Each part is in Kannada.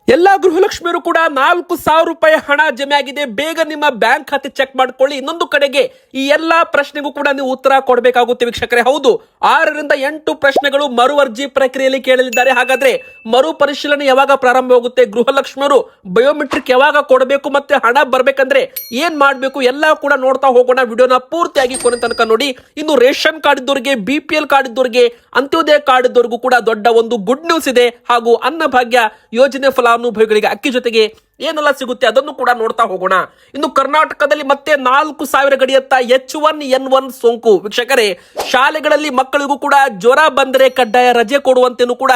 ಎಲ್ಲಾ ಗೃಹಲಕ್ಷ್ಮಿಯರು ಕೂಡ 4,000 ರೂಪಾಯಿ ಹಣ ಜಮೆ ಆಗಿದೆ. ಬೇಗ ನಿಮ್ಮ ಬ್ಯಾಂಕ್ ಖಾತೆ ಚೆಕ್ ಮಾಡ್ಕೊಳ್ಳಿ. ಇನ್ನೊಂದು ಕಡೆಗೆ ಈ ಎಲ್ಲಾ ಪ್ರಶ್ನೆಗೂ ಕೂಡ ನೀವು ಉತ್ತರ ಕೊಡಬೇಕಾಗುತ್ತೆ ವೀಕ್ಷಕರೇ. ಹೌದು, 6 ರಿಂದ 8 ಪ್ರಶ್ನೆಗಳು ಮರು ಅರ್ಜಿ ಪ್ರಕ್ರಿಯೆಯಲ್ಲಿ ಕೇಳಲಿದ್ದಾರೆ. ಹಾಗಾದ್ರೆ ಮರು ಪರಿಶೀಲನೆ ಯಾವಾಗ ಪ್ರಾರಂಭವಾಗುತ್ತೆ, ಗೃಹಲಕ್ಷ್ಮಿಯರು ಬಯೋಮೆಟ್ರಿಕ್ ಯಾವಾಗ ಕೊಡಬೇಕು, ಮತ್ತೆ ಹಣ ಬರ್ಬೇಕಂದ್ರೆ ಏನ್ ಮಾಡ್ಬೇಕು, ಎಲ್ಲ ಕೂಡ ನೋಡ್ತಾ ಹೋಗೋಣ. ವಿಡಿಯೋನ ಪೂರ್ತಿಯಾಗಿ ಕೊನೆ ತನಕ ನೋಡಿ. ಇನ್ನು ರೇಷನ್ ಕಾರ್ಡ್ ಇದ್ದವರಿಗೆ, BPL ಕಾರ್ಡ್ ಇದ್ದವರಿಗೆ, ಅಂತ್ಯೋದಯ ಕಾರ್ಡ್ ಇದ್ದವರಿಗೂ ಕೂಡ ದೊಡ್ಡ ಒಂದು ಗುಡ್ ನ್ಯೂಸ್ ಇದೆ. ಹಾಗೂ ಅನ್ನಭಾಗ್ಯ ಯೋಜನೆ ಫಲಾನುಭವಿಗಳಿಗೆ ಅಕ್ಕಿ ಜೊತೆಗೆ ಏನೆಲ್ಲ ಸಿಗುತ್ತೆ ಅದನ್ನು ಕೂಡ ನೋಡ್ತಾ ಹೋಗೋಣ. ಇನ್ನು ಕರ್ನಾಟಕದಲ್ಲಿ ಮತ್ತೆ 4,000 ಗಡಿಯತ್ತ H1N1 ಸೋಂಕು. ವೀಕ್ಷಕರೇ, ಶಾಲೆಗಳಲ್ಲಿ ಮಕ್ಕಳಿಗೂ ಕೂಡ ಜ್ವರ ಬಂದರೆ ಕಡ್ಡಾಯ ರಜೆ ಕೊಡುವಂತೆನೂ ಕೂಡ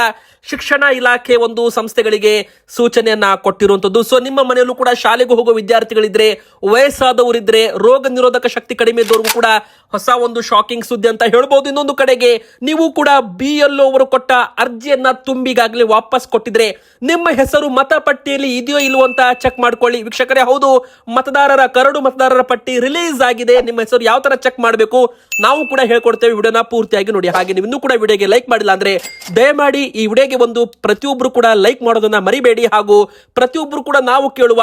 ಶಿಕ್ಷಣ ಇಲಾಖೆ ಒಂದು ಸಂಸ್ಥೆಗಳಿಗೆ ಸೂಚನೆಯನ್ನ ಕೊಟ್ಟಿರುವಂತದ್ದು. ಸೊ ನಿಮ್ಮ ಮನೆಯಲ್ಲೂ ಕೂಡ ಶಾಲೆಗೆ ಹೋಗೋ ವಿದ್ಯಾರ್ಥಿಗಳಿದ್ರೆ, ವಯಸ್ಸಾದವರಿದ್ರೆ, ರೋಗ ನಿರೋಧಕ ಶಕ್ತಿ ಕಡಿಮೆ ಇದ್ದವ್ರಿಗೂ ಕೂಡ ಹೊಸ ಒಂದು ಶಾಕಿಂಗ್ ಸುದ್ದಿ ಅಂತ ಹೇಳ್ಬಹುದು. ಇನ್ನೊಂದು ಕಡೆಗೆ ನೀವು ಕೂಡ BLO ಅವರು ಕೊಟ್ಟ ಅರ್ಜಿಯನ್ನ ತುಂಬಿಗಾಗಲೇ ವಾಪಸ್ ಕೊಟ್ಟಿದ್ರೆ ನಿಮ್ಮ ಹೆಸರು ಮತಪಟ್ಟಿಯಲ್ಲಿ ಇದೆಯೋ ಇಲ್ವೋ ಅಂತ ಚೆಕ್ ಮಾಡ್ಕೊಳ್ಳಿ ವೀಕ್ಷಕರೇ. ಹೌದು, ಕರಡು ಮತದಾರರ ಪಟ್ಟಿ ರಿಲೀಸ್ ಆಗಿದೆ. ನಿಮ್ಮ ಹೆಸರು ಯಾವ ತರ ಚೆಕ್ ಮಾಡಬೇಕು ನಾವು ಕೂಡ ಹೇಳ್ಕೊಡ್ತೇವೆ. ವಿಡಿಯೋನ ಪೂರ್ತಿಯಾಗಿ ನೋಡಿ. ಹಾಗೆ ನೀವು ಇನ್ನೂ ಕೂಡ ವಿಡಿಯೋಗೆ ಲೈಕ್ ಮಾಡಿಲ್ಲ ಅಂದ್ರೆ ದಯಮಾಡಿ ಈ ವಿಡಿಯೋಗೆ ಒಂದು ಪ್ರತಿಯೊಬ್ರು ಕೂಡ ಲೈಕ್ ಮಾಡೋದನ್ನ ಮರಿಬೇಡಿ. ಹಾಗೂ ಪ್ರತಿಯೊಬ್ರು ಕೂಡ ನಾವು ಕೇಳುವ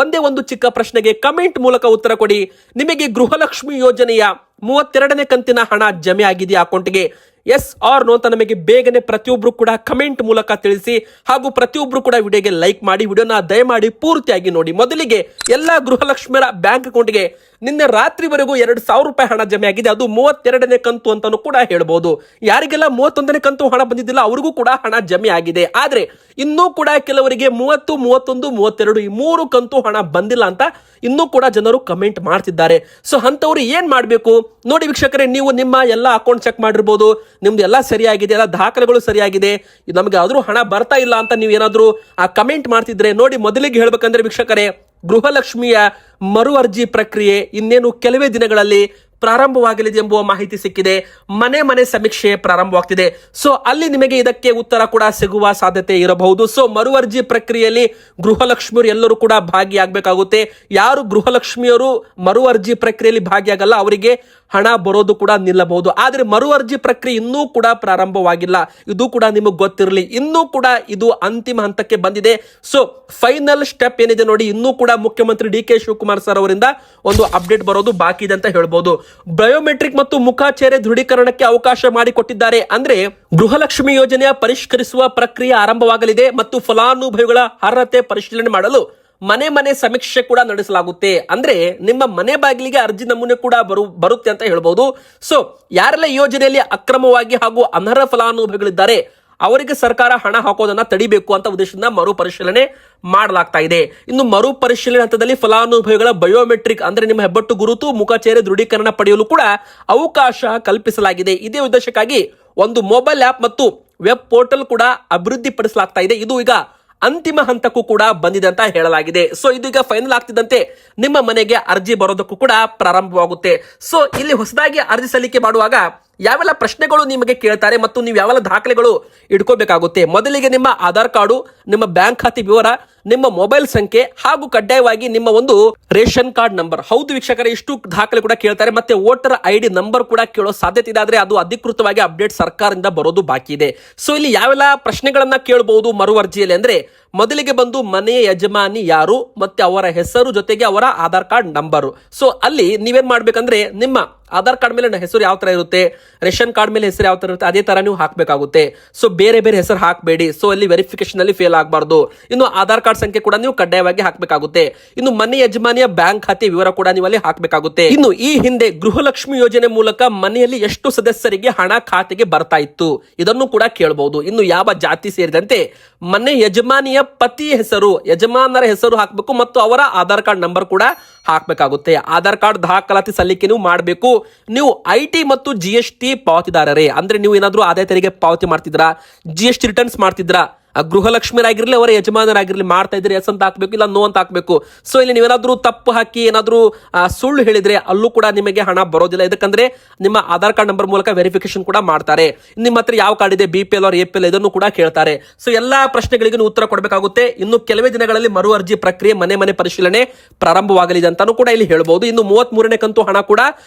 ಒಂದೇ ಒಂದು ಚಿಕ್ಕ ಪ್ರಶ್ನೆಗೆ ಕಮೆಂಟ್ ಮೂಲಕ ಉತ್ತರ ಕೊಡಿ. ನಿಮಗೆ ಗೃಹಲಕ್ಷ್ಮಿ ಯೋಜನೆಯ 32ನೇ ಕಂತಿನ ಹಣ ಜಮೆ ಆಗಿದೆಯಾ ಅಕೌಂಟ್ಗೆ? ಎಸ್ ಆರ್ ನೋ ಅಂತ ನಮಗೆ ಬೇಗನೆ ಪ್ರತಿಯೊಬ್ರು ಕೂಡ ಕಮೆಂಟ್ ಮೂಲಕ ತಿಳಿಸಿ. ಹಾಗೂ ಪ್ರತಿಯೊಬ್ರು ಕೂಡ ವಿಡಿಯೋಗೆ ಲೈಕ್ ಮಾಡಿ. ವಿಡಿಯೋನ ದಯಮಾಡಿ ಪೂರ್ತಿಯಾಗಿ ನೋಡಿ. ಮೊದಲಿಗೆ ಎಲ್ಲಾ ಗೃಹಲಕ್ಷ್ಮಿಯರ ಬ್ಯಾಂಕ್ ಅಕೌಂಟ್ಗೆ ನಿನ್ನೆ ರಾತ್ರಿವರೆಗೂ 2,000 ರೂಪಾಯಿ ಹಣ ಜಮೆ ಆಗಿದೆ. ಅದು 32ನೇ ಕಂತು ಅಂತಾನು ಕೂಡ ಹೇಳ್ಬಹುದು. ಯಾರಿಗೆಲ್ಲ 31ನೇ ಕಂತು ಹಣ ಬಂದಿದ್ದಿಲ್ಲ ಅವರಿಗೂ ಕೂಡ ಹಣ ಜಮೆ ಆಗಿದೆ. ಆದ್ರೆ ಇನ್ನೂ ಕೂಡ ಕೆಲವರಿಗೆ 30, 31, 32 ಈ 3 ಕಂತು ಹಣ ಬಂದಿಲ್ಲ ಅಂತ ಇನ್ನೂ ಕೂಡ ಜನರು ಕಮೆಂಟ್ ಮಾಡ್ತಿದ್ದಾರೆ. ಸೊ ಅಂತವ್ರು ಏನ್ ಮಾಡ್ಬೇಕು ನೋಡಿ ವೀಕ್ಷಕರೇ. ನೀವು ನಿಮ್ಮ ಎಲ್ಲ ಅಕೌಂಟ್ ಚೆಕ್ ಮಾಡಿರ್ಬೋದು, ನಿಮ್ದು ಎಲ್ಲ ಸರಿಯಾಗಿದೆ, ಎಲ್ಲ ದಾಖಲೆಗಳು ಸರಿಯಾಗಿದೆ, ನಮಗೆ ಆದ್ರೂ ಹಣ ಬರ್ತಾ ಇಲ್ಲ ಅಂತ ನೀವು ಏನಾದ್ರೂ ಕಮೆಂಟ್ ಮಾಡ್ತಿದ್ರೆ ನೋಡಿ. ಮೊದಲಿಗೆ ಹೇಳ್ಬೇಕಂದ್ರೆ ವೀಕ್ಷಕರೇ, ಗೃಹಲಕ್ಷ್ಮಿಯ ಮರು ಅರ್ಜಿ ಪ್ರಕ್ರಿಯೆ ಇನ್ನೇನು ಕೆಲವೇ ದಿನಗಳಲ್ಲಿ ಪ್ರಾರಂಭವಾಗಲಿದೆ ಎಂಬುವ ಮಾಹಿತಿ ಸಿಕ್ಕಿದೆ. ಮನೆ ಸಮೀಕ್ಷೆ ಪ್ರಾರಂಭವಾಗ್ತಿದೆ. ಸೊ ಅಲ್ಲಿ ನಿಮಗೆ ಇದಕ್ಕೆ ಉತ್ತರ ಕೂಡ ಸಿಗುವ ಸಾಧ್ಯತೆ ಇರಬಹುದು. ಸೊ ಮರು ಅರ್ಜಿ ಪ್ರಕ್ರಿಯೆಯಲ್ಲಿ ಗೃಹಲಕ್ಷ್ಮಿಯರು ಎಲ್ಲರೂ ಕೂಡ ಭಾಗಿಯಾಗಬೇಕಾಗುತ್ತೆ. ಯಾರು ಗೃಹಲಕ್ಷ್ಮಿಯರು ಮರು ಅರ್ಜಿ ಪ್ರಕ್ರಿಯೆಯಲ್ಲಿ ಭಾಗಿಯಾಗಲ್ಲ ಅವರಿಗೆ ಹಣ ಬರೋದು ಕೂಡ ನಿಲ್ಲಬಹುದು. ಆದ್ರೆ ಮರು ಅರ್ಜಿ ಪ್ರಕ್ರಿಯೆ ಇನ್ನೂ ಕೂಡ ಪ್ರಾರಂಭವಾಗಿಲ್ಲ. ಇದು ಕೂಡ ನಿಮಗೆ ಗೊತ್ತಿರಲಿ. ಇನ್ನೂ ಕೂಡ ಇದು ಅಂತಿಮ ಹಂತಕ್ಕೆ ಬಂದಿದೆ. ಸೊ ಫೈನಲ್ ಸ್ಟೆಪ್ ಏನಿದೆ ನೋಡಿ, ಇನ್ನೂ ಕೂಡ ಮುಖ್ಯಮಂತ್ರಿ DK ಶಿವಕುಮಾರ್ ಸರ್ ಅವರಿಂದ ಒಂದು ಅಪ್ಡೇಟ್ ಬರೋದು ಬಾಕಿ ಇದೆ ಅಂತ ಹೇಳ್ಬಹುದು. ಬಯೋಮೆಟ್ರಿಕ್ ಮತ್ತು ಮುಖಚರ್ಯೆ ದೃಢೀಕರಣಕ್ಕೆ ಅವಕಾಶ ಮಾಡಿಕೊಟ್ಟಿದ್ದಾರೆ. ಅಂದ್ರೆ ಗೃಹಲಕ್ಷ್ಮಿ ಯೋಜನೆಯ ಪರಿಷ್ಕರಿಸುವ ಪ್ರಕ್ರಿಯೆ ಆರಂಭವಾಗಲಿದೆ ಮತ್ತು ಫಲಾನುಭವಿಗಳ ಅರ್ಹತೆ ಪರಿಶೀಲನೆ ಮಾಡಲು ಮನೆ ಸಮೀಕ್ಷೆ ಕೂಡ ನಡೆಸಲಾಗುತ್ತೆ. ಅಂದ್ರೆ ನಿಮ್ಮ ಮನೆ ಬಾಗಿಲಿಗೆ ಅರ್ಜಿ ನಮೂನೆ ಕೂಡ ಬರುತ್ತೆ ಅಂತ ಹೇಳ್ಬಹುದು. ಸೊ ಯಾರೆಲ್ಲ ಯೋಜನೆಯಲ್ಲಿ ಅಕ್ರಮವಾಗಿ ಹಾಗೂ ಅನರ್ಹ ಫಲಾನುಭವಿಗಳಿದ್ದಾರೆ ಅವರಿಗೆ ಸರ್ಕಾರ ಹಣ ಹಾಕೋದನ್ನ ತಡಿಬೇಕು ಅಂತ ಉದ್ದೇಶದಿಂದ ಮರು ಪರಿಶೀಲನೆ ಮಾಡಲಾಗ್ತಾ ಇದೆ. ಇನ್ನು ಮರು ಪರಿಶೀಲನೆ ಹಂತದಲ್ಲಿ ಫಲಾನುಭವಿಗಳ ಬಯೋಮೆಟ್ರಿಕ್ ಅಂದ್ರೆ ನಿಮ್ಮ ಹೆಬ್ಬಟ್ಟು ಗುರುತು, ಮುಖಚರ್ಯೆ ದೃಢೀಕರಣ ಪಡೆಯಲು ಕೂಡ ಅವಕಾಶ ಕಲ್ಪಿಸಲಾಗಿದೆ. ಇದೇ ಉದ್ದೇಶಕ್ಕಾಗಿ ಒಂದು ಮೊಬೈಲ್ ಆಪ್ ಮತ್ತು ವೆಬ್ ಪೋರ್ಟಲ್ ಕೂಡ ಅಭಿವೃದ್ಧಿಪಡಿಸಲಾಗ್ತಾ ಇದೆ. ಇದು ಈಗ ಅಂತಿಮ ಹಂತಕ್ಕೂ ಕೂಡ ಬಂದಿದೆ ಅಂತ ಹೇಳಲಾಗಿದೆ. ಸೊ ಇದು ಈಗ ಫೈನಲ್ ಆಗ್ತಿದ್ದಂತೆ ನಿಮ್ಮ ಮನೆಗೆ ಅರ್ಜಿ ಬರೋದಕ್ಕೂ ಕೂಡ ಪ್ರಾರಂಭವಾಗುತ್ತೆ. ಸೊ ಇಲ್ಲಿ ಹೊಸದಾಗಿ ಅರ್ಜಿ ಸಲ್ಲಿಕೆ ಮಾಡುವಾಗ ಯಾವೆಲ್ಲ ಪ್ರಶ್ನೆಗಳು ನಿಮಗೆ ಕೇಳ್ತಾರೆ ಮತ್ತು ನೀವು ಯಾವೆಲ್ಲ ದಾಖಲೆಗಳು ಇಟ್ಕೋಬೇಕಾಗುತ್ತೆ. ಮೊದಲಿಗೆ ನಿಮ್ಮ ಆಧಾರ್ ಕಾರ್ಡು, ನಿಮ್ಮ ಬ್ಯಾಂಕ್ ಖಾತೆ ವಿವರ, ನಿಮ್ಮ ಮೊಬೈಲ್ ಸಂಖ್ಯೆ ಹಾಗೂ ಕಡ್ಡಾಯವಾಗಿ ನಿಮ್ಮ ಒಂದು ರೇಷನ್ ಕಾರ್ಡ್ ನಂಬರ್. ಹೌದು ವೀಕ್ಷಕರೇ, ಇಷ್ಟು ದಾಖಲೆ ಕೂಡ ಕೇಳ್ತಾರೆ. ಮತ್ತೆ ವೋಟರ್ ID ನಂಬರ್ ಕೂಡ ಕೇಳೋ ಸಾಧ್ಯತೆ ಇದೆ. ಆದ್ರೆ ಅದು ಅಧಿಕೃತವಾಗಿ ಅಪ್ಡೇಟ್ ಸರ್ಕಾರದಿಂದ ಬರೋದು ಬಾಕಿ ಇದೆ. ಸೊ ಇಲ್ಲಿ ಯಾವೆಲ್ಲ ಪ್ರಶ್ನೆಗಳನ್ನ ಕೇಳಬಹುದು ಮರು ಅರ್ಜಿಯಲ್ಲಿ ಅಂದ್ರೆ, ಮೊದಲಿಗೆ ಬಂದು ಮನೆಯ ಯಜಮಾನಿ ಯಾರು ಮತ್ತೆ ಅವರ ಹೆಸರು ಜೊತೆಗೆ ಅವರ ಆಧಾರ್ ಕಾರ್ಡ್ ನಂಬರು. ಸೊ ಅಲ್ಲಿ ನೀವೇನ್ ಮಾಡ್ಬೇಕಂದ್ರೆ, ನಿಮ್ಮ ಆಧಾರ್ ಕಾರ್ಡ್ ಮೇಲೆ ಹೆಸರು ಯಾವ ತರ ಇರುತ್ತೆ, ರೇಷನ್ ಕಾರ್ಡ್ ಮೇಲೆ ಹೆಸರು ಯಾವ ತರ ಇರುತ್ತೆ ಅದೇ ತರ ನೀವು ಹಾಕಬೇಕಾಗುತ್ತೆ. ಸೊ ಬೇರೆ ಹೆಸರು ಹಾಕಬೇಡಿ. ಸೊ ಅಲ್ಲಿ ವೆರಿಫಿಕೇಶನ್ ಅಲ್ಲಿ ಫೇಲ್ ಆಗಬಾರ್ದು. ಇನ್ನು ಆಧಾರ್ ಕಾರ್ಡ್ ಸಂಖ್ಯೆ ಕೂಡ ನೀವು ಕಡ್ಡಾಯವಾಗಿ ಹಾಕಬೇಕಾಗುತ್ತೆ. ಇನ್ನು ಮನೆ ಯಜಮಾನಿಯ ಬ್ಯಾಂಕ್ ಖಾತೆ ವಿವರ ಕೂಡ ನೀವು ಅಲ್ಲಿ ಹಾಕಬೇಕಾಗುತ್ತೆ. ಇನ್ನು ಈ ಹಿಂದೆ ಗೃಹಲಕ್ಷ್ಮಿ ಯೋಜನೆ ಮೂಲಕ ಮನೆಯಲ್ಲಿ ಎಷ್ಟು ಸದಸ್ಯರಿಗೆ ಹಣ ಖಾತೆಗೆ ಬರ್ತಾ ಇತ್ತು ಇದನ್ನು ಕೂಡ ಕೇಳಬಹುದು. ಇನ್ನು ಯಾವ ಜಾತಿ ಸೇರಿದಂತೆ ಮನೆ ಯಜಮಾನಿಯ ಪತಿಯ ಹೆಸರು, ಯಜಮಾನರ ಹೆಸರು ಹಾಕಬೇಕು ಮತ್ತು ಅವರ ಆಧಾರ್ ಕಾರ್ಡ್ ನಂಬರ್ ಕೂಡ ಹಾಕಬೇಕಾಗುತ್ತೆ. ಆಧಾರ್ ಕಾರ್ಡ್ ದಾಖಲಾತಿ ಸಲ್ಲಿಕೆ ನೀವು ಮಾಡಬೇಕು. ನೀವು IT ಮತ್ತು GST ಪಾವತಿದಾರರೇ ಅಂದ್ರೆ ನೀವು ಏನಾದ್ರೂ ಆದಾಯ ತೆರಿಗೆ ಪಾವತಿ ಮಾಡ್ತಿದ್ರಾ, GST ರಿಟರ್ನ್ಸ್ ಮಾಡ್ತಿದ್ರಾ, ಗೃಹಲಕ್ಷ್ಮಿಯರಾಗಿರ್ಲಿ ಅವರ ಯಜಮಾನರಾಗಿರ್ಲಿ ಮಾಡ್ತಾ ಇದ್ರೆ ಎಸ್ ಅಂತ ಹಾಕ್ಬೇಕು, ಇಲ್ಲ ನೋ ಅಂತ ಹಾಕ್ಬೇಕು. ಸೊ ಇಲ್ಲಿ ನೀವೇನಾದ್ರೂ ತಪ್ಪು ಹಾಕಿ ಏನಾದ್ರೂ ಸುಳ್ಳು ಹೇಳಿದ್ರೆ ಅಲ್ಲೂ ಕೂಡ ನಿಮಗೆ ಹಣ ಬರೋದಿಲ್ಲ. ಇದಕ್ಕಂದ್ರೆ ನಿಮ್ಮ ಆಧಾರ್ ಕಾರ್ಡ್ ನಂಬರ್ ಮೂಲಕ ವೆರಿಫಿಕೇಶನ್ ಕೂಡ ಮಾಡ್ತಾರೆ. ನಿಮ್ಮ ಹತ್ರ ಯಾವ ಕಾರ್ಡ್ ಇದೆ, BPL or APL ಇದನ್ನು ಕೂಡ ಕೇಳ್ತಾರೆ. ಸೊ ಎಲ್ಲಾ ಪ್ರಶ್ನೆಗಳಿಗೆ ಉತ್ತರ ಕೊಡಬೇಕಾಗುತ್ತೆ. ಇನ್ನು ಕೆಲವೇ ದಿನಗಳಲ್ಲಿ ಮರು ಅರ್ಜಿ ಪ್ರಕ್ರಿಯೆ ಮನೆ ಪರಿಶೀಲನೆ ಪ್ರಾರಂಭವಾಗಲಿದೆ ಅಂತಾನು ಕೂಡ ಇಲ್ಲಿ ಹೇಳಬಹುದು. ಇನ್ನು 33ನೇ ಕಂತು ಹಣ ಕೂಡ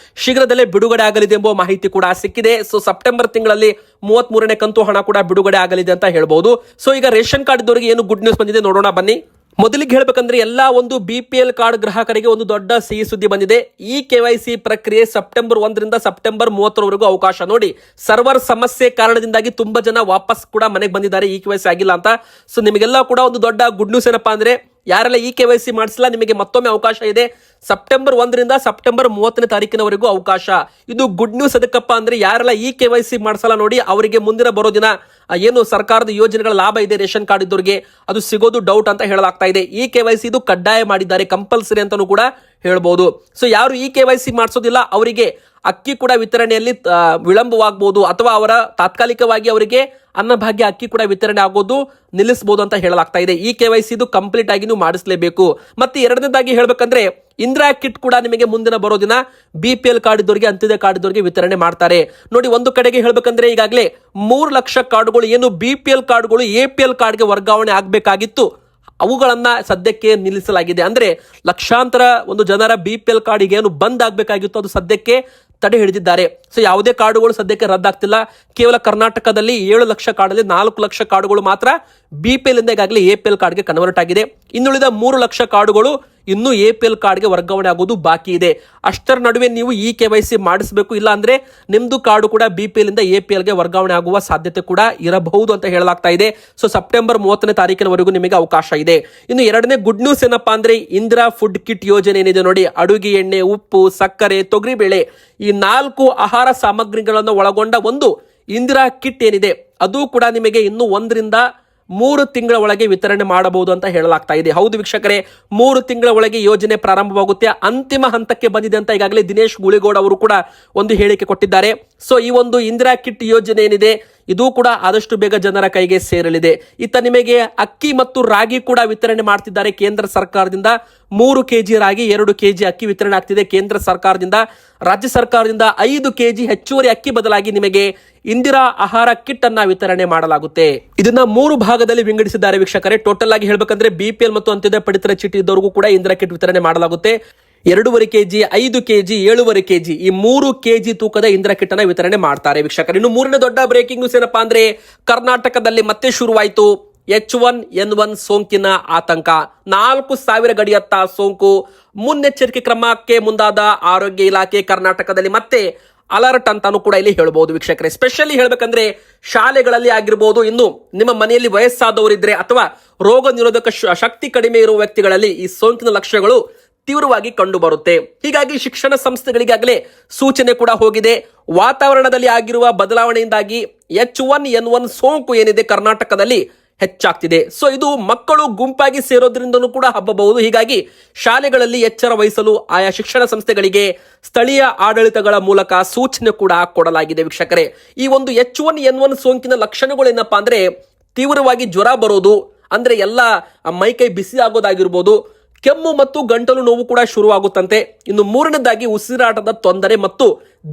ಶೀಘ್ರದಲ್ಲೇ ಬಿಡುಗಡೆ ಆಗಲಿದೆ ಎಂಬ ಮಾಹಿತಿ ಕೂಡ ಸಿಕ್ಕಿದೆ. ಸೊ ಸೆಪ್ಟೆಂಬರ್ ತಿಂಗಳಲ್ಲಿ 33ನೇ ಕಂತು ಹಣ ಕೂಡ ಬಿಡುಗಡೆ ಆಗಲಿದೆ ಅಂತ ಹೇಳಬಹುದು. ಸೊ ಈಗ ರೇಷನ್ ಕಾರ್ಡ್ ಇದ್ದವರಿಗೆ ಏನು ಗುಡ್ ನ್ಯೂಸ್ ಬಂದಿದೆ ನೋಡೋಣ ಬನ್ನಿ. ಮೊದಲಿಗೆ ಹೇಳ್ಬೇಕಂದ್ರೆ ಎಲ್ಲಾ ಒಂದು BPL ಕಾರ್ಡ್ ಗ್ರಾಹಕರಿಗೆ ಒಂದು ದೊಡ್ಡ ಸಿಹಿ ಸುದ್ದಿ ಬಂದಿದೆ. ಈ KYC ಪ್ರಕ್ರಿಯೆ ಸೆಪ್ಟೆಂಬರ್ 1ರಿಂದ ಸೆಪ್ಟೆಂಬರ್ 30ರವರೆಗೂ ಅವಕಾಶ. ನೋಡಿ, ಸರ್ವರ್ ಸಮಸ್ಯೆ ಕಾರಣದಿಂದಾಗಿ ತುಂಬಾ ಜನ ವಾಪಸ್ ಕೂಡ ಮನೆಗೆ ಬಂದಿದ್ದಾರೆ, ಈ KYC ಆಗಿಲ್ಲ ಅಂತ. ಸೊ ನಿಮಗೆಲ್ಲ ಕೂಡ ಒಂದು ದೊಡ್ಡ ಗುಡ್ ನ್ಯೂಸ್ ಏನಪ್ಪಾ ಅಂದ್ರೆ, ಯಾರೆಲ್ಲ ಈ KYC ಮಾಡಿಸಿಲ್ಲ ನಿಮಗೆ ಮತ್ತೊಮ್ಮೆ ಅವಕಾಶ ಇದೆ. ಸೆಪ್ಟೆಂಬರ್ 1ರಿಂದ ಸೆಪ್ಟೆಂಬರ್ 30ನೇ ತಾರೀಕಿನವರೆಗೂ ಅವಕಾಶ. ಇದು ಗುಡ್ ನ್ಯೂಸ್ ಅದಕ್ಕಪ್ಪ ಅಂದ್ರೆ, ಯಾರೆಲ್ಲ ಈ KYC ಮಾಡಿಸಲ್ಲ ನೋಡಿ ಅವರಿಗೆ ಮುಂದಿನ ಬರೋ ದಿನ ಏನು ಸರ್ಕಾರದ ಯೋಜನೆಗಳ ಲಾಭ ಇದೆ ರೇಷನ್ ಕಾರ್ಡ್ ಇದ್ದವರಿಗೆ ಅದು ಸಿಗೋದು ಡೌಟ್ ಅಂತ ಹೇಳಲಾಗ್ತಾ ಇದೆ. ಈ KYC ಇದು ಕಡ್ಡಾಯ ಮಾಡಿದ್ದಾರೆ, ಕಂಪಲ್ಸರಿ ಅಂತಾನೂ ಕೂಡ ಹೇಳ್ಬೋದು. ಸೊ ಯಾರು ಈ KYC ಮಾಡಿಸೋದಿಲ್ಲ ಅವರಿಗೆ ಅಕ್ಕಿ ಕೂಡ ವಿತರಣೆಯಲ್ಲಿ ವಿಳಂಬವಾಗಬಹುದು, ಅಥವಾ ಅವರ ತಾತ್ಕಾಲಿಕವಾಗಿ ಅವರಿಗೆ ಅನ್ನಭಾಗ್ಯ ಅಕ್ಕಿ ಕೂಡ ವಿತರಣೆ ಆಗೋದು ನಿಲ್ಲಿಸಬಹುದು ಅಂತ ಹೇಳಲಾಗ್ತಾ ಇದೆ. ಈ KYC ಇದು ಕಂಪ್ಲೀಟ್ ಆಗಿ ನೀವು ಮಾಡಿಸಲೇಬೇಕು. ಮತ್ತೆ ಎರಡನೇದಾಗಿ ಹೇಳ್ಬೇಕಂದ್ರೆ, ಇಂದಿರಾ ಕಿಟ್ ಕೂಡ ನಿಮಗೆ ಮುಂದಿನ ಬರೋ ದಿನ BPL ಕಾರ್ಡ್ ಇದ್ದವರಿಗೆ, ಅಂತ್ಯೋದಯ ಕಾರ್ಡ್ ಇದ್ದವರಿಗೆ ವಿತರಣೆ ಮಾಡ್ತಾರೆ. ನೋಡಿ, ಒಂದು ಕಡೆಗೆ ಹೇಳ್ಬೇಕಂದ್ರೆ ಈಗಾಗಲೇ 3 ಲಕ್ಷ ಕಾರ್ಡ್ಗಳು ಏನು BPL ಕಾರ್ಡ್ಗಳು APL ಕಾರ್ಡ್ಗೆ ವರ್ಗಾವಣೆ ಆಗಬೇಕಾಗಿತ್ತು, ಅವುಗಳನ್ನ ಸದ್ಯಕ್ಕೆ ನಿಲ್ಲಿಸಲಾಗಿದೆ. ಅಂದ್ರೆ ಲಕ್ಷಾಂತರ ಒಂದು ಜನರ BPL ಕಾರ್ಡಿಗೆ ಏನು ಬಂದ್ ಆಗ್ಬೇಕಾಗಿತ್ತು ಅದು ಸದ್ಯಕ್ಕೆ ತಡೆ ಹಿಡಿದಿದ್ದಾರೆ. ಸೊ ಯಾವುದೇ ಕಾರ್ಡುಗಳು ಸದ್ಯಕ್ಕೆ ರದ್ದಾಗ್ತಿಲ್ಲ. ಕೇವಲ ಕರ್ನಾಟಕದಲ್ಲಿ 7 ಲಕ್ಷ ಕಾರ್ಡಲ್ಲಿ 4 ಲಕ್ಷ ಕಾರ್ಡುಗಳು ಮಾತ್ರ BPL ಇಂದ ಈಗಾಗಲೇ APL ಕಾರ್ಡ್ಗೆ ಕನ್ವರ್ಟ್ ಆಗಿದೆ. ಇನ್ನುಳಿದ 3 ಲಕ್ಷ ಕಾರ್ಡುಗಳು ಇನ್ನೂ APL ಕಾರ್ಡ್ಗೆ ವರ್ಗಾವಣೆ ಆಗೋದು ಬಾಕಿ ಇದೆ. ಅಷ್ಟರ ನಡುವೆ ನೀವು ಈ KYC ಮಾಡಿಸಬೇಕು, ಇಲ್ಲ ಅಂದ್ರೆ ನಿಮ್ದು ಕಾರ್ಡು ಕೂಡ BPL ಇಂದ APLಗೆ ವರ್ಗಾವಣೆ ಆಗುವ ಸಾಧ್ಯತೆ ಕೂಡ ಇರಬಹುದು ಅಂತ ಹೇಳಲಾಗ್ತಾ ಇದೆ. ಸೊ ಸೆಪ್ಟೆಂಬರ್ 30ನೇ ತಾರೀಕಿನವರೆಗೂ ನಿಮಗೆ ಅವಕಾಶ ಇದೆ. ಇನ್ನು ಎರಡನೇ ಗುಡ್ ನ್ಯೂಸ್ ಏನಪ್ಪಾ ಅಂದ್ರೆ, ಇಂದಿರಾ ಫುಡ್ ಕಿಟ್ ಯೋಜನೆ ಏನಿದೆ ನೋಡಿ, ಅಡುಗೆ ಎಣ್ಣೆ, ಉಪ್ಪು, ಸಕ್ಕರೆ, ತೊಗರಿಬೇಳೆ ಈ 4 ಆಹಾರ ಸಾಮಗ್ರಿಗಳನ್ನು ಒಳಗೊಂಡ ಒಂದು ಇಂದಿರಾ ಕಿಟ್ ಏನಿದೆ ಅದು ಕೂಡ ನಿಮಗೆ ಇನ್ನು 1ರಿಂದ 3 ತಿಂಗಳ ಒಳಗೆ ವಿತರಣೆ ಮಾಡಬಹುದು ಅಂತ ಹೇಳಲಾಗ್ತಾ ಇದೆ. ಹೌದು ವೀಕ್ಷಕರೇ, 3 ತಿಂಗಳ ಒಳಗೆ ಯೋಜನೆ ಪ್ರಾರಂಭವಾಗುತ್ತೆ. ಅಂತಿಮ ಹಂತಕ್ಕೆ ಬಂದಿದೆ ಅಂತ ಈಗಾಗಲೇ ದಿನೇಶ್ ಗುಳಿಗೋಡ್ ಅವರು ಕೂಡ ಒಂದು ಹೇಳಿಕೆ ಕೊಟ್ಟಿದ್ದಾರೆ. ಸೊ ಈ ಒಂದು ಇಂದಿರಾ ಕಿಟ್ ಯೋಜನೆ ಏನಿದೆ ಇದು ಕೂಡ ಆದಷ್ಟು ಬೇಗ ಜನರ ಕೈಗೆ ಸೇರಲಿದೆ. ಇತ್ತ ನಿಮಗೆ ಅಕ್ಕಿ ಮತ್ತು ರಾಗಿ ಕೂಡ ವಿತರಣೆ ಮಾಡ್ತಿದ್ದಾರೆ ಕೇಂದ್ರ ಸರ್ಕಾರದಿಂದ. 3 ಕೆಜಿ ರಾಗಿ, 2 ಕೆಜಿ ಅಕ್ಕಿ ವಿತರಣೆ ಆಗ್ತಿದೆ ಕೇಂದ್ರ ಸರ್ಕಾರದಿಂದ. ರಾಜ್ಯ ಸರ್ಕಾರದಿಂದ 5 ಕೆಜಿ ಹೆಚ್ಚುವರಿ ಅಕ್ಕಿ ಬದಲಾಗಿ ನಿಮಗೆ ಇಂದಿರಾ ಆಹಾರ ಕಿಟ್ ಅನ್ನ ವಿತರಣೆ ಮಾಡಲಾಗುತ್ತೆ. ಇದನ್ನ 3 ಭಾಗದಲ್ಲಿ ವಿಂಗಡಿಸಿದ್ದಾರೆ ವೀಕ್ಷಕರೇ. ಟೋಟಲ್ ಆಗಿ ಹೇಳ್ಬೇಕಂದ್ರೆ BPL ಮತ್ತು ಅಂತ್ಯೋದಯ ಪಡಿತರ ಚೀಟಿ ಇದ್ದವರಿಗೂ ಕೂಡ ಇಂದಿರಾ ಕಿಟ್ ವಿತರಣೆ ಮಾಡಲಾಗುತ್ತೆ. 2.5 ಕೆಜಿ, 5 ಕೆಜಿ, 7.5 ಕೆಜಿ ಈ 3 ಕೆಜಿ ತೂಕದ ಇಂದಿರಾ ಕಿಟ್ ಅನ್ನ ವಿತರಣೆ ಮಾಡ್ತಾರೆ ವೀಕ್ಷಕರು. ಇನ್ನು ಮೂರನೇ ದೊಡ್ಡ ಬ್ರೇಕಿಂಗ್ ನ್ಯೂಸ್ ಏನಪ್ಪಾ ಅಂದ್ರೆ, ಕರ್ನಾಟಕದಲ್ಲಿ ಮತ್ತೆ ಶುರುವಾಯಿತು H1N1 ಸೋಂಕಿನ ಆತಂಕ. 4,000 ಗಡಿಯತ್ತ ಸೋಂಕು. ಮುನ್ನೆಚ್ಚರಿಕೆ ಕ್ರಮಕ್ಕೆ ಮುಂದಾದ ಆರೋಗ್ಯ ಇಲಾಖೆ ಕರ್ನಾಟಕದಲ್ಲಿ ಮತ್ತೆ ಅಲರ್ಟ್ ಅಂತಾನು ಕೂಡ ಇಲ್ಲಿ ಹೇಳಬಹುದು ವೀಕ್ಷಕರೇ. ಸ್ಪೆಷಲಿ ಹೇಳ್ಬೇಕಂದ್ರೆ, ಶಾಲೆಗಳಲ್ಲಿ ಆಗಿರ್ಬೋದು, ಇನ್ನು ನಿಮ್ಮ ಮನೆಯಲ್ಲಿ ವಯಸ್ಸಾದವರಿದ್ರೆ ಅಥವಾ ರೋಗ ನಿರೋಧಕ ಶಕ್ತಿ ಕಡಿಮೆ ಇರುವ ವ್ಯಕ್ತಿಗಳಲ್ಲಿ ಈ ಸೋಂಕಿನ ಲಕ್ಷಣಗಳು ತೀವ್ರವಾಗಿ ಕಂಡು ಬರುತ್ತೆ. ಹೀಗಾಗಿ ಶಿಕ್ಷಣ ಸಂಸ್ಥೆಗಳಿಗಾಗಲೇ ಸೂಚನೆ ಕೂಡ ಹೋಗಿದೆ. ವಾತಾವರಣದಲ್ಲಿ ಆಗಿರುವ ಬದಲಾವಣೆಯಿಂದಾಗಿ H1N1 ಸೋಂಕು ಏನಿದೆ ಕರ್ನಾಟಕದಲ್ಲಿ ಹೆಚ್ಚಾಗ್ತಿದೆ. ಸೊ ಇದು ಮಕ್ಕಳು ಗುಂಪಾಗಿ ಸೇರೋದ್ರಿಂದನೂ ಕೂಡ ಹಬ್ಬಬಹುದು. ಹೀಗಾಗಿ ಶಾಲೆಗಳಲ್ಲಿ ಎಚ್ಚರ ವಹಿಸಲು ಆಯಾ ಶಿಕ್ಷಣ ಸಂಸ್ಥೆಗಳಿಗೆ ಸ್ಥಳೀಯ ಆಡಳಿತಗಳ ಮೂಲಕ ಸೂಚನೆ ಕೂಡ ಕೊಡಲಾಗಿದೆ ವೀಕ್ಷಕರೇ. ಈ ಒಂದು H1N1 ಸೋಂಕಿನ ಲಕ್ಷಣಗಳು ಏನಪ್ಪಾ ಅಂದ್ರೆ, ತೀವ್ರವಾಗಿ ಜ್ವರ ಬರೋದು, ಅಂದ್ರೆ ಎಲ್ಲ ಮೈಕೈ ಬಿಸಿ ಆಗೋದಾಗಿರ್ಬೋದು, ಕೆಮ್ಮು ಮತ್ತು ಗಂಟಲು ನೋವು ಕೂಡ ಶುರುವಾಗುತ್ತಂತೆ. ಇನ್ನು ಮೂರನೇದಾಗಿ ಉಸಿರಾಟದ ತೊಂದರೆ ಮತ್ತು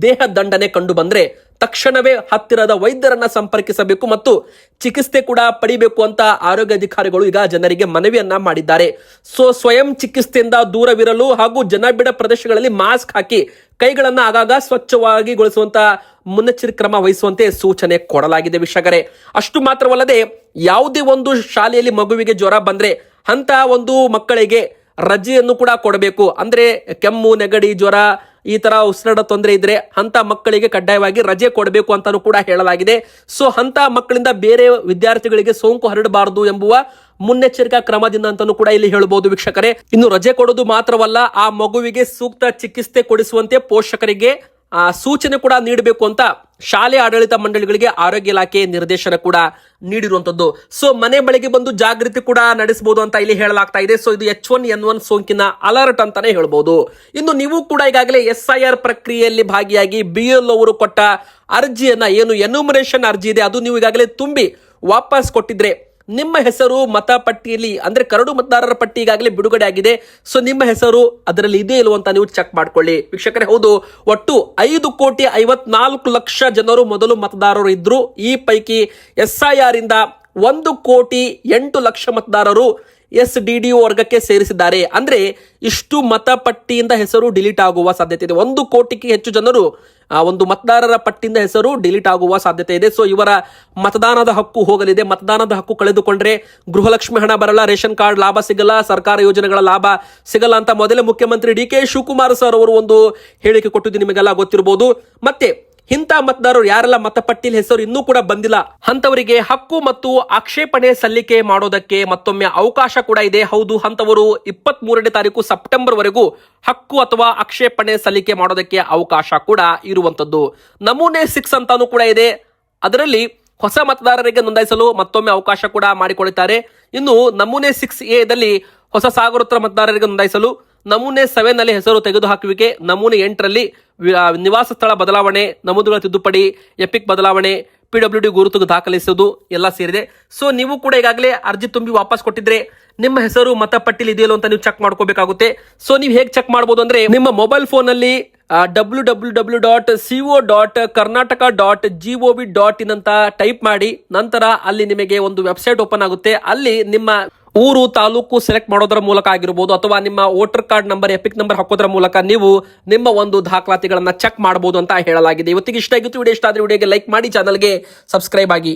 ದೇಹ ದಂಡನೆ ಕಂಡು ಬಂದ್ರೆ ತಕ್ಷಣವೇ ಹತ್ತಿರದ ವೈದ್ಯರನ್ನ ಸಂಪರ್ಕಿಸಬೇಕು ಮತ್ತು ಚಿಕಿತ್ಸೆ ಕೂಡ ಪಡಿಬೇಕು ಅಂತ ಆರೋಗ್ಯ ಅಧಿಕಾರಿಗಳು ಈಗ ಜನರಿಗೆ ಮನವಿಯನ್ನ ಮಾಡಿದ್ದಾರೆ. ಸೊ ಸ್ವಯಂ ಚಿಕಿತ್ಸೆಯಿಂದ ದೂರವಿರಲು ಹಾಗೂ ಜನಬಿಡ ಪ್ರದೇಶಗಳಲ್ಲಿ ಮಾಸ್ಕ್ ಹಾಕಿ ಕೈಗಳನ್ನ ಆಗಾಗ ಸ್ವಚ್ಛವಾಗಿಗೊಳಿಸುವಂತ ಮುನ್ನೆಚ್ಚರಿಕೆ ಕ್ರಮ ವಹಿಸುವಂತೆ ಸೂಚನೆ ಕೊಡಲಾಗಿದೆ ವೀಕ್ಷಕರೇ. ಅಷ್ಟು ಮಾತ್ರವಲ್ಲದೆ, ಯಾವುದೇ ಒಂದು ಶಾಲೆಯಲ್ಲಿ ಮಗುವಿಗೆ ಜ್ವರ ಬಂದ್ರೆ ಅಂತ ಒಂದು ಮಕ್ಕಳಿಗೆ ರಜೆಯನ್ನು ಕೂಡ ಕೊಡಬೇಕು. ಅಂದ್ರೆ ಕೆಮ್ಮು, ನೆಗಡಿ, ಜ್ವರ, ಈ ತರ ಉಸಿರಾಟ ತೊಂದರೆ ಇದ್ರೆ ಅಂತ ಮಕ್ಕಳಿಗೆ ಕಡ್ಡಾಯವಾಗಿ ರಜೆ ಕೊಡಬೇಕು ಅಂತಾನೂ ಕೂಡ ಹೇಳಲಾಗಿದೆ. ಸೊ ಅಂತ ಮಕ್ಕಳಿಂದ ಬೇರೆ ವಿದ್ಯಾರ್ಥಿಗಳಿಗೆ ಸೋಂಕು ಹರಡಬಾರದು ಎಂಬುವ ಮುನ್ನೆಚ್ಚರಿಕಾ ಕ್ರಮದಿಂದ ಅಂತಾನೂ ಕೂಡ ಇಲ್ಲಿ ಹೇಳಬಹುದು ವೀಕ್ಷಕರೇ. ಇನ್ನು ರಜೆ ಕೊಡೋದು ಮಾತ್ರವಲ್ಲ, ಆ ಮಗುವಿಗೆ ಸೂಕ್ತ ಚಿಕಿತ್ಸೆ ಕೊಡಿಸುವಂತೆ ಪೋಷಕರಿಗೆ ಸೂಚನೆ ಕೂಡ ನೀಡಬೇಕು ಅಂತ ಶಾಲೆ ಆಡಳಿತ ಮಂಡಳಿಗಳಿಗೆ ಆರೋಗ್ಯ ಇಲಾಖೆ ನಿರ್ದೇಶನ ಕೂಡ ನೀಡಿರುವಂತದ್ದು. ಸೊ ಮನೆ ಬಳಿಗೆ ಬಂದು ಜಾಗೃತಿ ಕೂಡ ನಡೆಸಬಹುದು ಅಂತ ಇಲ್ಲಿ ಹೇಳಲಾಗ್ತಾ ಇದೆ. ಸೊ ಇದು H1N1 ಸೋಂಕಿನ ಅಲರ್ಟ್ ಅಂತಾನೆ ಹೇಳ್ಬೋದು. ಇನ್ನು ನೀವು ಕೂಡ ಈಗಾಗಲೇ SIR ಪ್ರಕ್ರಿಯೆಯಲ್ಲಿ ಭಾಗಿಯಾಗಿ BLO ಅವರು ಕೊಟ್ಟ ಅರ್ಜಿಯನ್ನ, ಏನು ಎನ್ಯುಮರೇಷನ್ ಅರ್ಜಿ ಇದೆ ಅದು ನೀವು ಈಗಾಗಲೇ ತುಂಬಿ ವಾಪಸ್ ಕೊಟ್ಟಿದ್ರೆ ನಿಮ್ಮ ಹೆಸರು ಮತಪಟ್ಟಿಯಲ್ಲಿ, ಅಂದ್ರೆ ಕರಡು ಮತದಾರರ ಪಟ್ಟಿ ಈಗಾಗಲೇ ಬಿಡುಗಡೆ ಆಗಿದೆ. ಸೊ ನಿಮ್ಮ ಹೆಸರು ಅದರಲ್ಲಿ ಇದೆ ಇಲ್ವ ಅಂತ ನೀವು ಚೆಕ್ ಮಾಡ್ಕೊಳ್ಳಿ ವೀಕ್ಷಕರೇ. ಹೌದು, ಒಟ್ಟು 5,54,00,000 ಜನರು ಮೊದಲು ಮತದಾರರು ಇದ್ರು. ಈ ಪೈಕಿ SIR ಇಂದ 1,08,00,000 ಮತದಾರರು SDDO ವರ್ಗಕ್ಕೆ ಸೇರಿಸಿದ್ದಾರೆ. ಅಂದ್ರೆ ಇಷ್ಟು ಮತಪಟ್ಟಿಯಿಂದ ಹೆಸರು ಡಿಲೀಟ್ ಆಗುವ ಸಾಧ್ಯತೆ ಇದೆ. 1 ಕೋಟಿಗೆ ಹೆಚ್ಚು ಜನರು ಒಂದು ಮತದಾರರ ಪಟ್ಟಿಯಿಂದ ಹೆಸರು ಡಿಲೀಟ್ ಆಗುವ ಸಾಧ್ಯತೆ ಇದೆ. ಸೊ ಇವರ ಮತದಾನದ ಹಕ್ಕು ಹೋಗಲಿದೆ. ಮತದಾನದ ಹಕ್ಕು ಕಳೆದುಕೊಂಡ್ರೆ ಗೃಹಲಕ್ಷ್ಮಿ ಹಣ ಬರಲ್ಲ, ರೇಷನ್ ಕಾರ್ಡ್ ಲಾಭ ಸಿಗಲ್ಲ, ಸರ್ಕಾರ ಯೋಜನೆಗಳ ಲಾಭ ಸಿಗಲ್ಲ ಅಂತ ಮೊದಲೇ ಮುಖ್ಯಮಂತ್ರಿ DK ಶಿವಕುಮಾರ್ ಸರ್ ಅವರು ಒಂದು ಹೇಳಿಕೆ ಕೊಟ್ಟಿದ್ದು ನಿಮಗೆಲ್ಲ ಗೊತ್ತಿರಬಹುದು. ಮತ್ತೆ ಇಂಥ ಮತದಾರರು ಯಾರೆಲ್ಲ ಮತಪಟ್ಟಿಯಲ್ಲಿ ಹೆಸರು ಇನ್ನೂ ಕೂಡ ಬಂದಿಲ್ಲ ಅಂತವರಿಗೆ ಹಕ್ಕು ಮತ್ತು ಆಕ್ಷೇಪಣೆ ಸಲ್ಲಿಕೆ ಮಾಡೋದಕ್ಕೆ ಮತ್ತೊಮ್ಮೆ ಅವಕಾಶ ಕೂಡ ಇದೆ. ಹೌದು, ಅಂತವರು 23ನೇ ತಾರೀಕು ಸೆಪ್ಟೆಂಬರ್ ವರೆಗೂ ಹಕ್ಕು ಅಥವಾ ಆಕ್ಷೇಪಣೆ ಸಲ್ಲಿಕೆ ಮಾಡೋದಕ್ಕೆ ಅವಕಾಶ ಕೂಡ ಇರುವಂತದ್ದು. ನಮೂನೆ 6 ಅಂತಾನೂ ಕೂಡ ಇದೆ. ಅದರಲ್ಲಿ ಹೊಸ ಮತದಾರರಿಗೆ ನೋಂದಾಯಿಸಲು ಮತ್ತೊಮ್ಮೆ ಅವಕಾಶ ಕೂಡ ಮಾಡಿಕೊಡುತ್ತಾರೆ. ಇನ್ನು ನಮೂನೆ 6A ದಲ್ಲಿ ಹೊಸ ಸಾಗರೋತ್ತರ ಮತದಾರರಿಗೆ ನೋಂದಾಯಿಸಲು, ನಮೂನೆ 7 ನಲ್ಲಿ ಹೆಸರು ತೆಗೆದುಹಾಕುವಿಕೆ, ನಮೂನೆ 8 ರಲ್ಲಿ ನಿವಾಸ ಸ್ಥಳ ಬದಲಾವಣೆ, ನಮೂದುಗಳ ತಿದ್ದುಪಡಿ, ಎಪಿಕ್ ಬದಲಾವಣೆ, PWD ಗುರುತು ದಾಖಲಿಸುವುದು ಎಲ್ಲ ಸೇರಿದೆ. ಸೊ ನೀವು ಕೂಡ ಈಗಾಗಲೇ ಅರ್ಜಿ ತುಂಬಿ ವಾಪಸ್ ಕೊಟ್ಟಿದ್ರೆ ನಿಮ್ಮ ಹೆಸರು ಮತಪಟ್ಟಿಲಿ ಇದೆಯಲ್ಲ ಅಂತ ನೀವು ಚೆಕ್ ಮಾಡ್ಕೋಬೇಕಾಗುತ್ತೆ. ಸೊ ನೀವು ಹೇಗೆ ಚೆಕ್ ಮಾಡಬಹುದು ಅಂದ್ರೆ, ನಿಮ್ಮ ಮೊಬೈಲ್ ಫೋನ್ ಅಲ್ಲಿ www.co.karnataka.gov.in ಅಂತ ಟೈಪ್ ಮಾಡಿ, ನಂತರ ಅಲ್ಲಿ ನಿಮಗೆ ಒಂದು ವೆಬ್ಸೈಟ್ ಓಪನ್ ಆಗುತ್ತೆ. ಅಲ್ಲಿ ನಿಮ್ಮ ಊರು ತಾಲೂಕು ಸೆಲೆಕ್ಟ್ ಮಾಡೋದರ ಮೂಲಕ ಆಗಿರಬಹುದು, ಅಥವಾ ನಿಮ್ಮ voter card number, EPIC number ಹಾಕೋದ್ರ ಮೂಲಕ ನೀವು ನಿಮ್ಮ ಒಂದು ದಾಖಲಾತಿಗಳನ್ನ ಚೆಕ್ ಮಾಡಬಹುದು ಅಂತ ಹೇಳಲಾಗಿದೆ. ಇವತ್ತಿಗೆ ಇಷ್ಟ ಆಗಿತ್ತು ವಿಡಿಯೋ. ಇಷ್ಟ ಆದ್ರೆ ವಿಡಿಯೋಗೆ ಲೈಕ್ ಮಾಡಿ, ಚಾನಲ್ಗೆ ಸಬ್ಸ್ಕ್ರೈಬ್ ಆಗಿ.